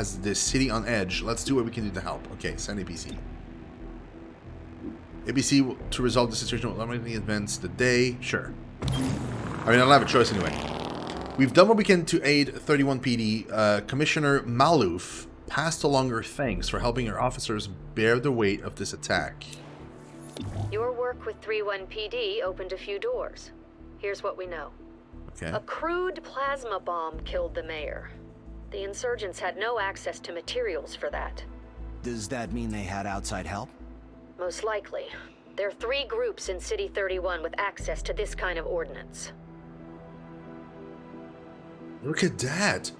as the city on edge. Let's do what we can do to help. Okay, send APC. APC to resolve the situation will automatically advance the day. Sure. I mean, I don't have a choice anyway. We've done what we can to aid 31 PD. Commissioner Malouf passed along her thanks for helping her officers bear the weight of this attack. Your work with 31 PD opened a few doors. Here's what we know. Okay. A crude plasma bomb killed the mayor. The insurgents had no access to materials for that. Does that mean they had outside help? Most likely. There are 3 groups in City 31 with access to this kind of ordnance. Look at that.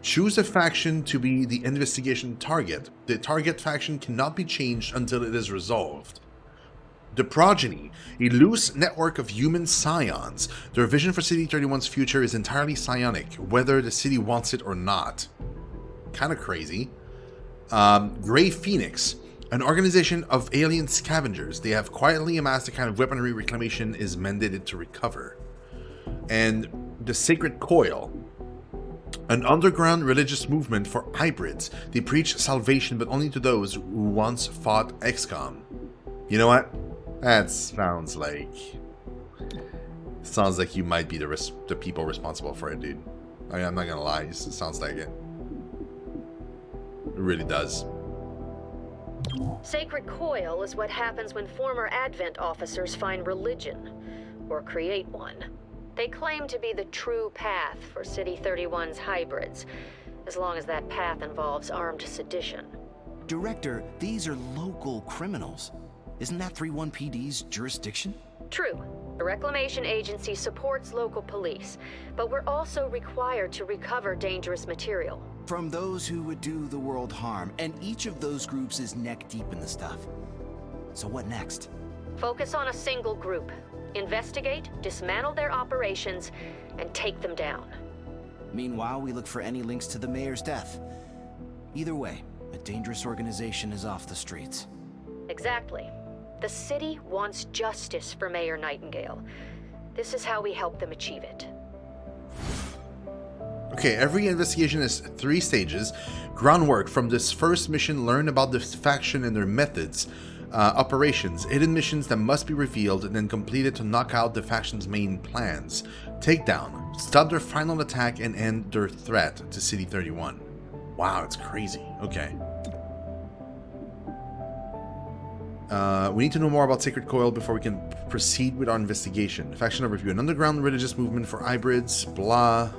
Choose a faction to be the investigation target. The target faction cannot be changed until it is resolved. The Progeny, a loose network of human scions. Their vision for City 31's future is entirely psionic, whether the city wants it or not. Kind of crazy. Grey Phoenix, an organization of alien scavengers. They have quietly amassed the kind of weaponry Reclamation is mandated to recover. And the Sacred Coil, an underground religious movement for hybrids. They preach salvation, but only to those who once fought XCOM. You know what? That sounds like you might be the people responsible for it, dude. I mean, I'm not gonna lie, it sounds like it. It really does. Sacred Coil is what happens when former Advent officers find religion, or create one. They claim to be the true path for City 31's hybrids, as long as that path involves armed sedition. Director, these are local criminals. Isn't that 31 PD's jurisdiction? True. The Reclamation Agency supports local police, but we're also required to recover dangerous material. From those who would do the world harm, and each of those groups is neck deep in the stuff. So what next? Focus on a single group. Investigate, dismantle their operations, and take them down. Meanwhile, we look for any links to the mayor's death. Either way, a dangerous organization is off the streets. Exactly. The city wants justice for Mayor Nightingale. This is how we help them achieve it. Okay, every investigation is 3 stages. Groundwork from this first mission, learn about the faction and their methods. Operations, hidden missions that must be revealed and then completed to knock out the faction's main plans. Takedown, stop their final attack and end their threat to City 31. Wow, it's crazy. Okay. We need to know more about Sacred Coil before we can proceed with our investigation. Faction overview, an underground religious movement for hybrids, blah.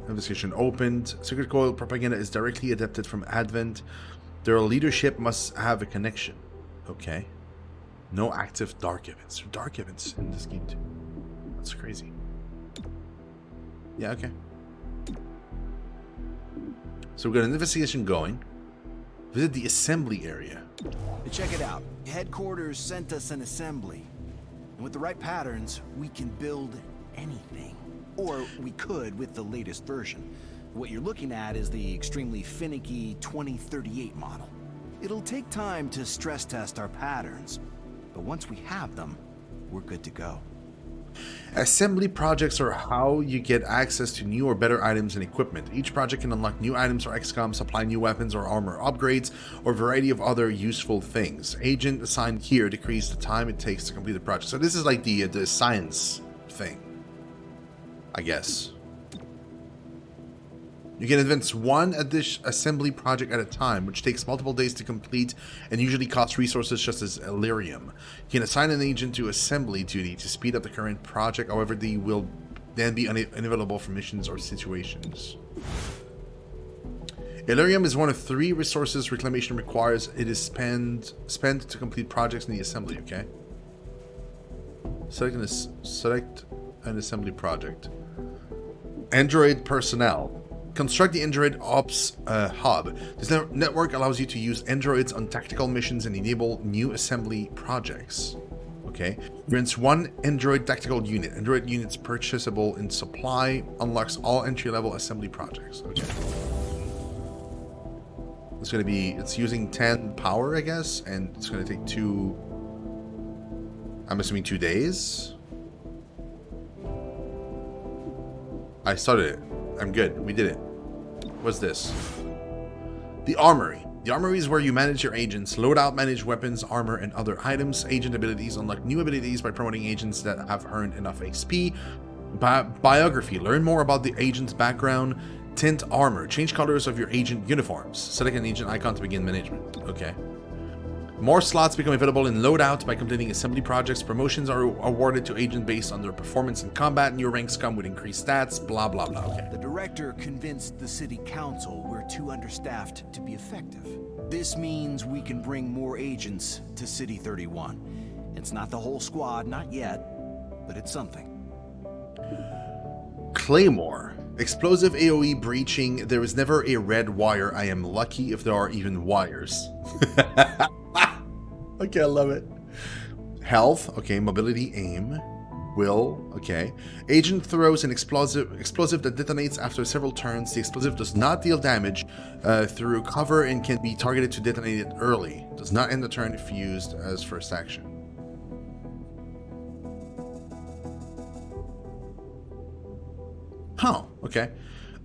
Investigation opened. Sacred Coil propaganda is directly adapted from Advent. Their leadership must have a connection. Okay. No active dark events. Dark events in this game too. That's crazy. Yeah, okay. So we've got an investigation going. Visit the assembly area. Check it out. Headquarters sent us an assembly. And with the right patterns, we can build anything. Or we could with the latest version. What you're looking at is the extremely finicky 2038 model. It'll take time to stress test our patterns, but once we have them, we're good to go. Assembly projects are how you get access to new or better items and equipment. Each project can unlock new items for XCOM, supply new weapons or armor upgrades, or a variety of other useful things. Agent assigned here decrease the time it takes to complete the project. So this is like the science thing, I guess. You can advance one assembly project at a time, which takes multiple days to complete and usually costs resources such as Elerium. You can assign an agent to assembly duty to speed up the current project, however they will then be unavailable for missions or situations. Elerium is one of 3 resources Reclamation requires. It is spent to complete projects in the assembly, okay? Select an assembly project. Android personnel. Construct the Android Ops Hub. This network allows you to use androids on tactical missions and enable new assembly projects. Okay. Grants 1 Android tactical unit. Android units purchasable in supply. Unlocks all entry-level assembly projects. Okay. It's going to be, it's using 10 power, I guess, and it's going to take 2, I'm assuming 2 days. I started it. I'm good. We did it. What's this? The Armory. The Armory is where you manage your agents, load out, manage weapons, armor, and other items. Agent abilities. Unlock new abilities by promoting agents that have earned enough XP. Biography. Learn more about the agent's background. Tint armor. Change colors of your agent uniforms. Select an agent icon to begin management. Okay. More slots become available in loadout by completing assembly projects. Promotions are awarded to agents based on their performance in combat. New ranks come with increased stats. Blah, blah, blah. Okay. The director convinced the city council we're too understaffed to be effective. This means we can bring more agents to City 31. It's not the whole squad, not yet, but it's something. Claymore. Explosive AoE breaching. There is never a red wire. I am lucky if there are even wires. Okay, I love it. Health. Okay, mobility, aim. Will. Okay. Agent throws an explosive that detonates after several turns. The explosive does not deal damage through cover and can be targeted to detonate it early. Does not end the turn if used as first action. Huh, okay.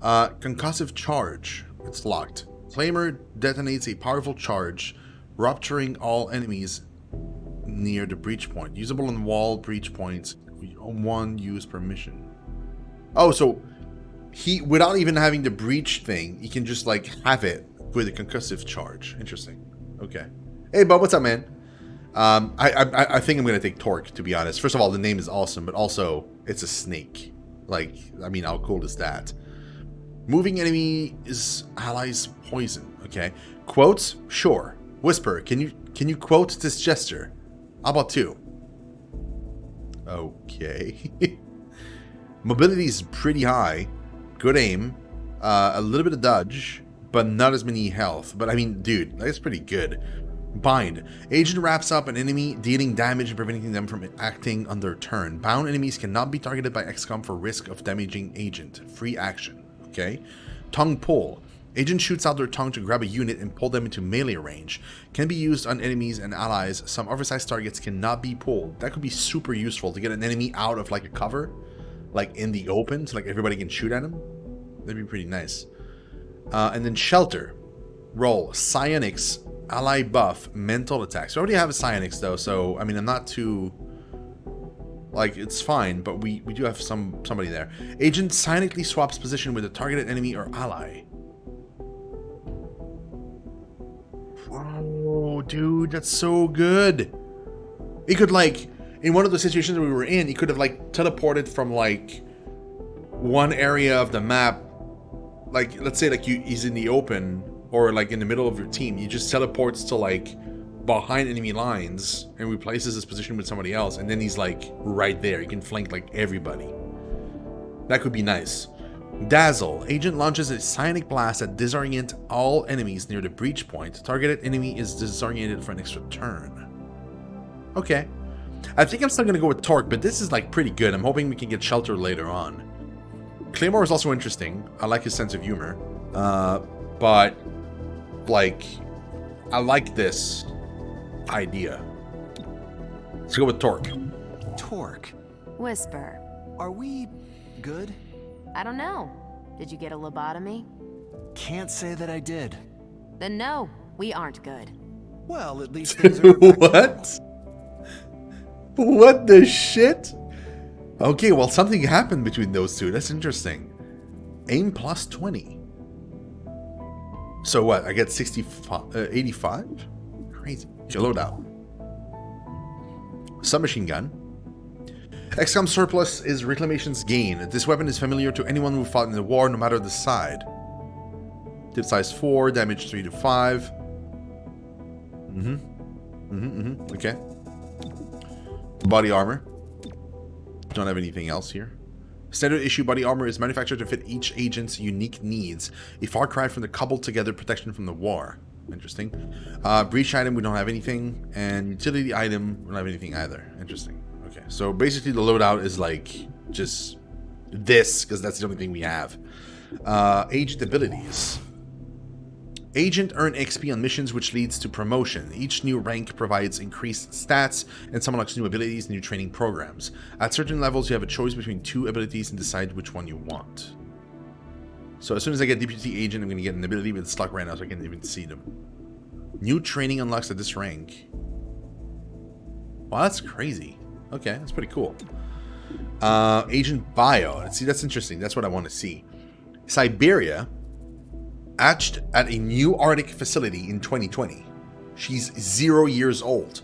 Concussive charge. It's locked. Claymore detonates a powerful charge, rupturing all enemies near the breach point. Usable on wall breach points. One use per mission. Oh, so he, without even having the breach thing, he can just like have it with a concussive charge. Interesting. Okay. Hey, Bob, what's up, man? I think I'm gonna take Torque, to be honest. First of all, the name is awesome, but also it's a snake. Like, I mean, how cool is that? Moving enemy is allies poison. Okay. Quotes? Sure. Whisper. Can you quote this gesture? How about 2? Okay. Mobility is pretty high. Good aim. A little bit of dodge, but not as many health. But I mean, dude, that's pretty good. Bind. Agent wraps up an enemy, dealing damage and preventing them from acting on their turn. Bound enemies cannot be targeted by XCOM for risk of damaging agent. Free action. Okay. Tongue pull. Agent shoots out their tongue to grab a unit and pull them into melee range. Can be used on enemies and allies. Some oversized targets cannot be pulled. That could be super useful to get an enemy out of like a cover, like in the open, so like everybody can shoot at him. That'd be pretty nice. And then shelter. Roll. Psionics. Ally buff. Mental attacks. We already have a Psionics though, so I mean I'm not too... Like, it's fine, but we do have somebody there. Agent psionically swaps position with a targeted enemy or ally. Oh, dude, that's so good. He could, like, in one of the situations we were in, he could have, like, teleported from, like, one area of the map. Like, let's say, like, he's in the open or, like, in the middle of your team. He just teleports to, like, behind enemy lines and replaces his position with somebody else. And then he's, like, right there. He can flank, like, everybody. That could be nice. Dazzle. Agent launches a psionic blast that disorients all enemies near the breach point. Targeted enemy is disoriented for an extra turn. Okay. I think I'm still going to go with Torque, but this is like pretty good. I'm hoping we can get Shelter later on. Claymore is also interesting. I like his sense of humor. But, like, I like this idea. Let's go with Torque. Torque. Whisper. Are we good? I don't know. Did you get a lobotomy? Can't say that I did. Then no, we aren't good. Well, at least things are back to What? What the shit? Okay, well, something happened between those two. That's interesting. Aim plus 20. So what? I get 85? Crazy. Load out. Submachine gun. XCOM surplus is Reclamation's gain. This weapon is familiar to anyone who fought in the war, no matter the side. Tip size 4, damage 3 to 5. Okay. Body armor. Don't have anything else here. Standard issue body armor is manufactured to fit each agent's unique needs. A far cry from the cobbled together protection from the war. Interesting. Breach item, we don't have anything. And utility item, we don't have anything either. Interesting. Okay, so basically the loadout is like just this, because that's the only thing we have. Agent abilities. Agent earn XP on missions, which leads to promotion. Each new rank provides increased stats, and some unlocks new abilities and new training programs. At certain levels, you have a choice between 2 abilities and decide which one you want. So as soon as I get deputy agent, I'm going to get an ability, but it's stuck right now, so I can't even see them. New training unlocks at this rank. Wow, that's crazy. Okay, that's pretty cool. Agent Bio. See, that's interesting. That's what I want to see. Siberia hatched at a new Arctic facility in 2020. She's 0 years old.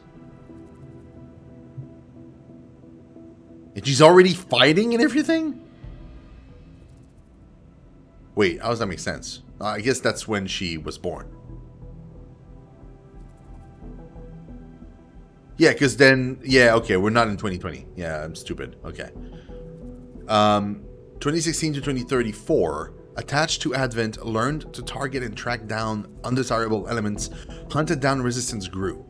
And she's already fighting and everything? Wait, how does that make sense? I guess that's when she was born. Yeah, because then... Yeah, okay, we're not in 2020. Yeah, I'm stupid. Okay. 2016 to 2034, attached to Advent, learned to target and track down undesirable elements, hunted down resistance group.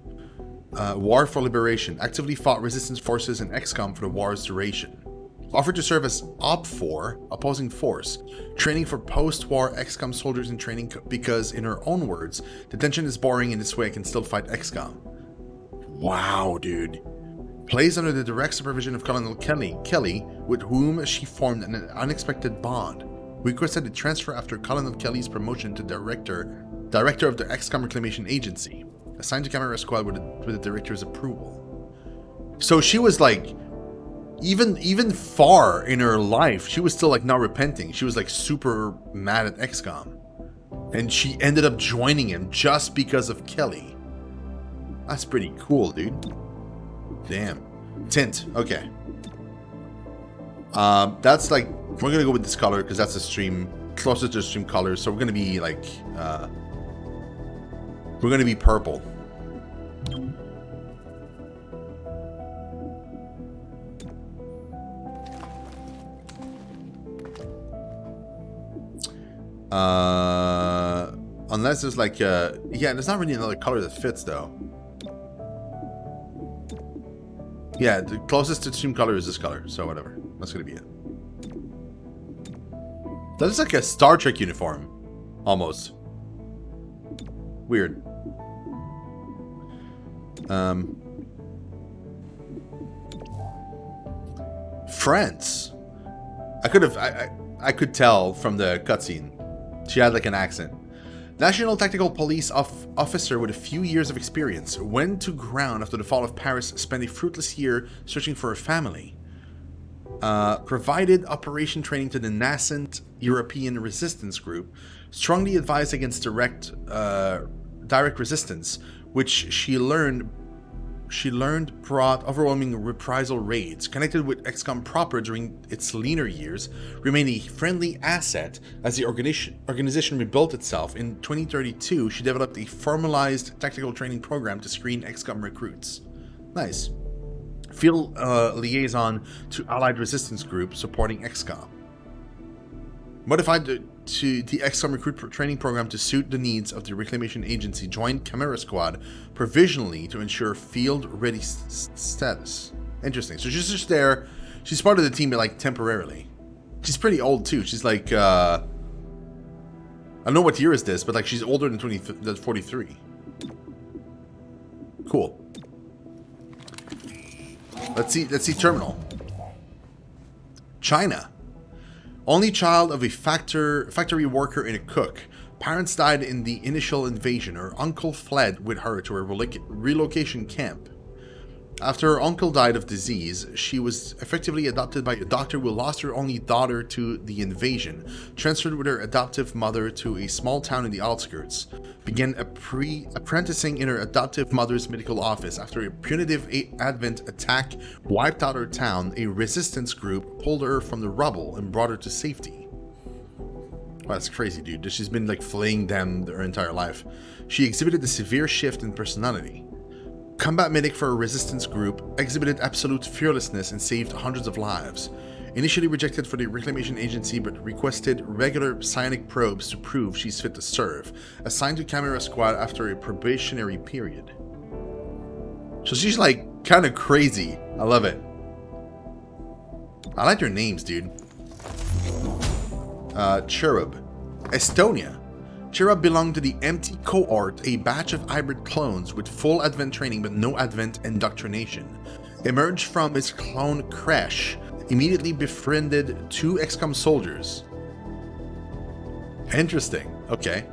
War for Liberation, actively fought resistance forces in XCOM for the war's duration. Offered to serve as OP4, opposing force, training for post-war XCOM soldiers in training because, in her own words, detention is boring and this way I can still fight XCOM. Wow, dude. Placed under the direct supervision of Colonel Kelly, with whom she formed an unexpected bond. Requested a transfer after Colonel Kelly's promotion to director of the XCOM Reclamation Agency. Assigned to Chimera Squad with the director's approval. So she was like, even far in her life, she was still like not repenting. She was like super mad at XCOM. And she ended up joining him just because of Kelly. That's pretty cool, dude. Damn. Tint. Okay. That's like, we're gonna go with this color because that's the stream, closest to the stream color. So we're gonna be like, we're gonna be purple. Unless there's like, yeah, there's not really another color that fits though. Yeah, the closest to stream color is this color, so whatever. That's gonna be it. That is like a Star Trek uniform, almost. Weird. France. I could tell from the cutscene. She had like an accent. National Tactical Police officer with a few years of experience, went to ground after the fall of Paris, spent a fruitless year searching for a family. Provided operation training to the nascent European resistance group, strongly advised against direct resistance, which she learned brought overwhelming reprisal raids. Connected with XCOM proper during its leaner years, remained a friendly asset as the organization rebuilt itself. In 2032, she developed a formalized tactical training program to screen XCOM recruits. Nice. Field liaison to Allied resistance group supporting XCOM. Modified to the XCOM recruit training program to suit the needs of the Reclamation Agency, joined Chimera Squad provisionally to ensure field-ready status. Interesting. So she's just there. She's part of the team, but like temporarily. She's pretty old too. She's like, I don't know what year is this, but like she's older than 43. Cool. Let's see terminal. China. Only child of a factory worker and a cook. Parents died in the initial invasion. Her uncle fled with her to a relocation camp. After her uncle died of disease, she was effectively adopted by a doctor who lost her only daughter to the invasion, transferred with her adoptive mother to a small town in the outskirts, began apprenticing in her adoptive mother's medical office. After a punitive Advent attack wiped out her town, a resistance group pulled her from the rubble and brought her to safety. Wow, that's crazy, dude. She's been like fleeing them her entire life. She exhibited a severe shift in personality. Combat medic for a resistance group, exhibited absolute fearlessness and saved hundreds of lives. Initially rejected for the Reclamation Agency, but requested regular psionic probes to prove she's fit to serve. Assigned to Chimera Squad after a probationary period. So she's like kind of crazy. I love it. I like their names, dude. Cherub. Estonia. Cherub belonged to the Empty Cohort, a batch of hybrid clones with full Advent training but no Advent indoctrination. Emerged from its clone Crash, immediately befriended two XCOM soldiers. Interesting. Okay.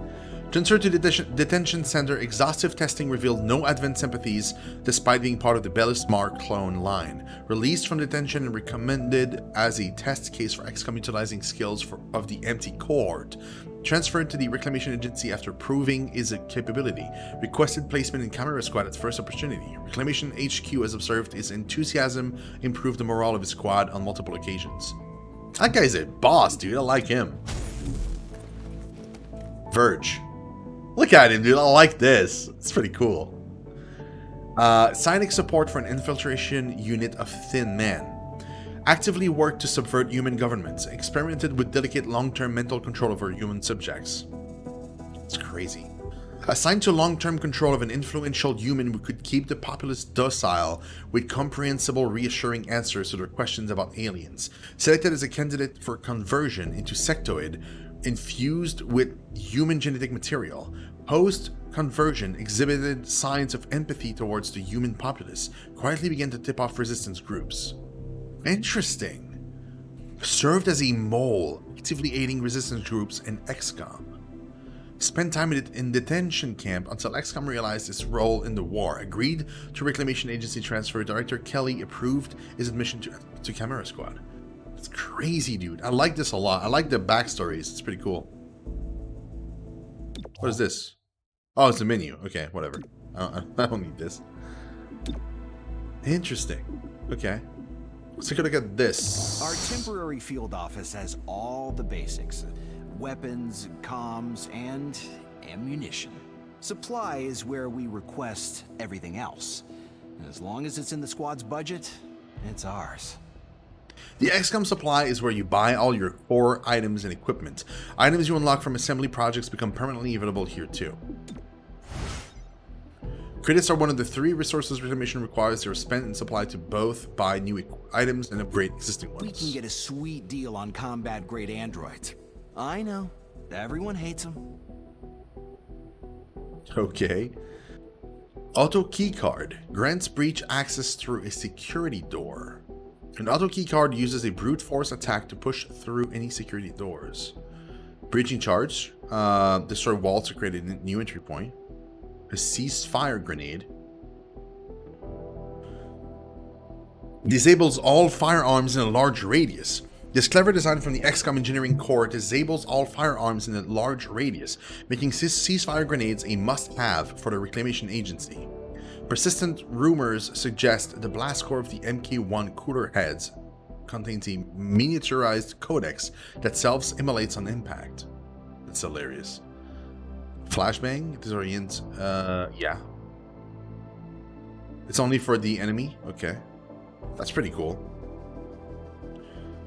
Transferred to detention center, exhaustive testing revealed no Advent sympathies despite being part of the Bellismar clone line. Released from detention and recommended as a test case for XCOM utilizing skills of the empty cohort. Transferred to the Reclamation Agency after proving is a capability. Requested placement in Chimera Squad at first opportunity. Reclamation HQ, as observed, his enthusiasm improved the morale of his squad on multiple occasions. That guy's a boss, dude. I like him. Verge. Look at him, dude. I like this. It's pretty cool. Psionic support for an infiltration unit of Thin Man. Actively worked to subvert human governments. Experimented with delicate long-term mental control over human subjects. It's crazy. Assigned to long-term control of an influential human who could keep the populace docile with comprehensible, reassuring answers to their questions about aliens. Selected as a candidate for conversion into sectoid, infused with human genetic material. Post-conversion exhibited signs of empathy towards the human populace. Quietly began to tip off resistance groups. Interesting. Served as a mole, actively aiding resistance groups in XCOM. Spent time in detention camp until XCOM realized his role in the war. Agreed to Reclamation Agency transfer. Director Kelly approved his admission to Chimera Squad. It's crazy, dude. I like this a lot. I like the backstories. It's pretty cool. What is this? Oh, it's a menu. Okay, whatever. I don't need this. Interesting. Okay. Let's take a look at this. Our temporary field office has all the basics. Weapons, comms, and ammunition. Supply is where we request everything else. And as long as it's in the squad's budget, it's ours. The XCOM supply is where you buy all your core items and equipment. Items you unlock from assembly projects become permanently available here too. Credits are one of the 3 resources Reclamation requires. They are spent and supplied to both buy new items and upgrade existing ones. We can get a sweet deal on combat-grade androids. I know. Everyone hates them. Okay. Auto keycard grants breach access through a security door. An auto keycard uses a brute force attack to push through any security doors. Breaching charge. Destroy walls to create a new entry point. A ceasefire grenade. Disables all firearms in a large radius. This clever design from the XCOM engineering core disables all firearms in a large radius, making ceasefire grenades a must-have for the Reclamation Agency. Persistent rumors suggest the blast core of the MK1 cooler heads contains a miniaturized codex that self-immolates on impact. That's hilarious. Flashbang? Disorient? Yeah. It's only for the enemy? Okay. That's pretty cool.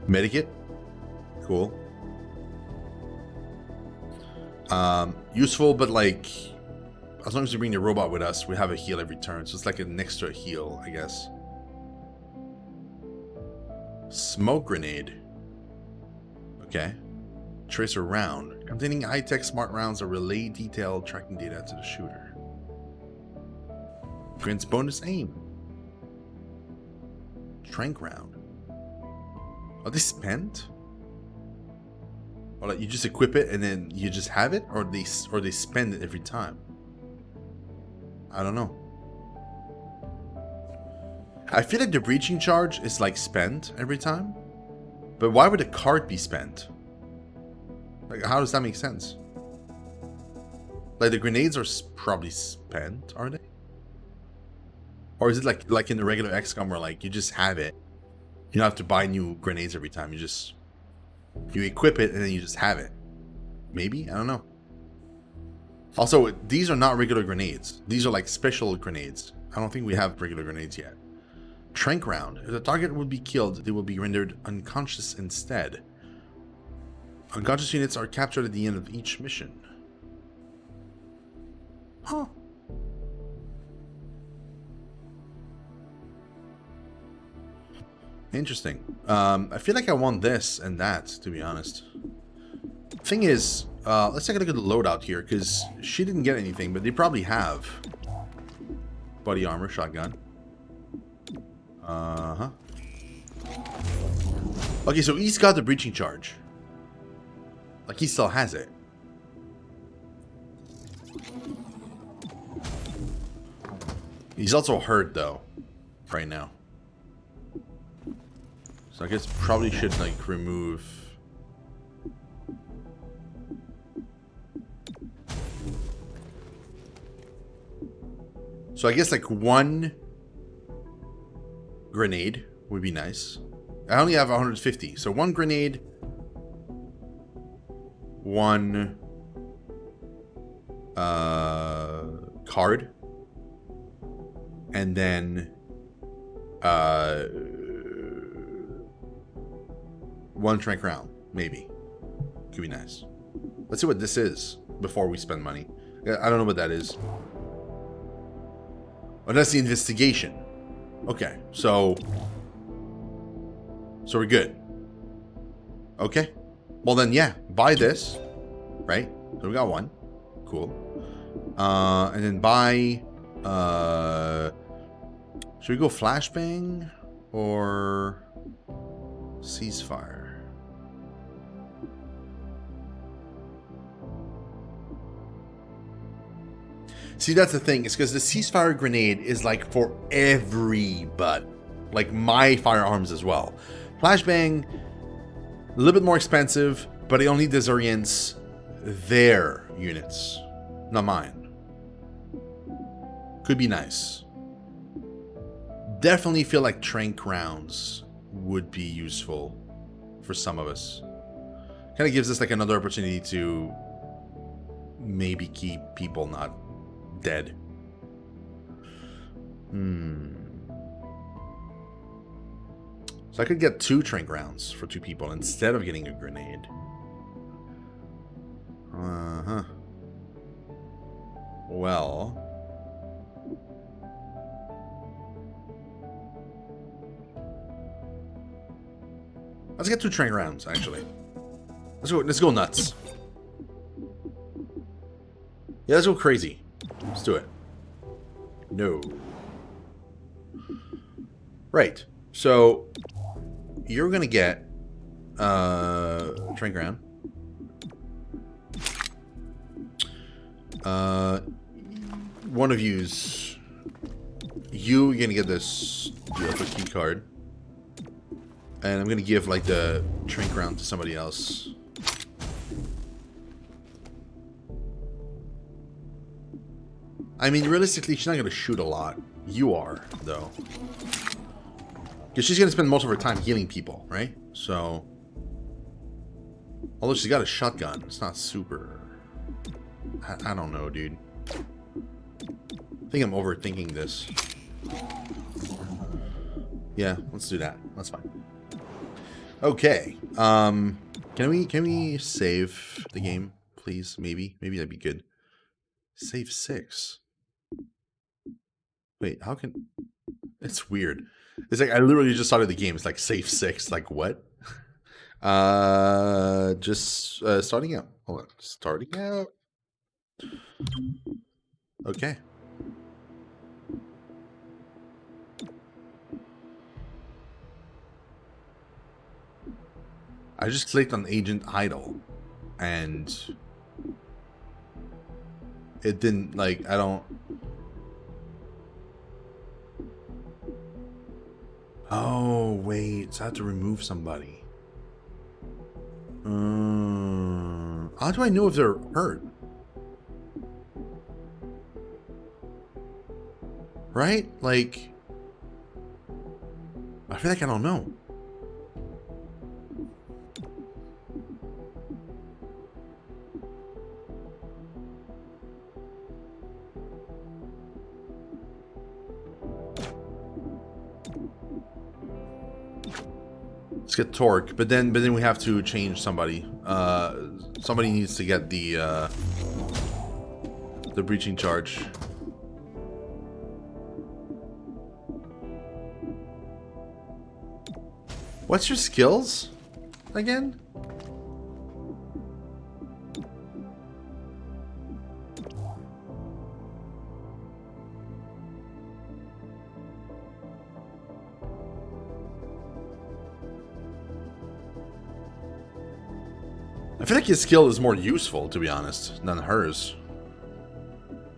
Medikit? Cool. Useful, but like, as long as we bring the robot with us, we have a heal every turn. So it's like an extra heal, I guess. Smoke grenade. Okay. Tracer round. Containing high-tech smart rounds that relay detailed tracking data to the shooter. Grants bonus aim. Trank round. Are they spent? Or like you just equip it and then you just have it? Or they spend it every time? I don't know. I feel like the breaching charge is like spent every time. But why would a card be spent? Like, how does that make sense? Like, the grenades are probably spent, are they? Or is it like in the regular XCOM where like you just have it? You don't have to buy new grenades every time. You equip it and then you just have it. Maybe? I don't know. Also, these are not regular grenades. These are like special grenades. I don't think we have regular grenades yet. Trank round. If the target would be killed, they will be rendered unconscious instead. Unconscious units are captured at the end of each mission. Huh. Interesting. I feel like I want this and that, to be honest. Thing is, let's take a look at the loadout here, because she didn't get anything, but they probably have. Body armor, shotgun. Uh-huh. Okay, so he's got the breaching charge. Like, he still has it. He's also hurt though, right now. So I guess probably should like remove. So I guess like one grenade would be nice. I only have 150, so one grenade, one card, and then one trank round, maybe. Could be nice. Let's see what this is before we spend money. I don't know what that is. Oh, that's the investigation. Okay, so we're good. Okay. Well then, yeah, buy this, right? So we got one. Cool. And then buy. Should we go flashbang or ceasefire? See, that's the thing. It's because the ceasefire grenade is like for everybody. Like my firearms as well. Flashbang, a little bit more expensive, but it only disorients their units, not mine. Could be nice. Definitely feel like trank rounds would be useful for some of us. Kind of gives us like another opportunity to maybe keep people not dead. So I could get 2 trank rounds for 2 people instead of getting a grenade. Well, let's get 2 trank rounds, actually. Let's go nuts. Yeah, let's go crazy. Let's do it. No. Right. So you're gonna get trank round. One of you're gonna get this key card. And I'm gonna give like the trank round to somebody else. I mean, realistically, she's not gonna shoot a lot. You are, though. Because she's gonna spend most of her time healing people, right? So, although she's got a shotgun, it's not super. I don't know, dude. I think I'm overthinking this. Yeah, let's do that. That's fine. Okay. Can we save the game, please? Maybe that'd be good. Save 6. Wait, how can? It's weird. It's like I literally just started the game. It's like save 6. Like what? Just starting out. Hold on, starting out. Okay. I just clicked on Agent Idle, and it didn't, like, I don't... Oh, wait, so I have to remove somebody. How do I know if they're hurt? Right? Like, I feel like I don't know. Let's get Torque, but then we have to change somebody. Somebody needs to get the breaching charge. What's your skills again? I feel like his skill is more useful, to be honest, than hers.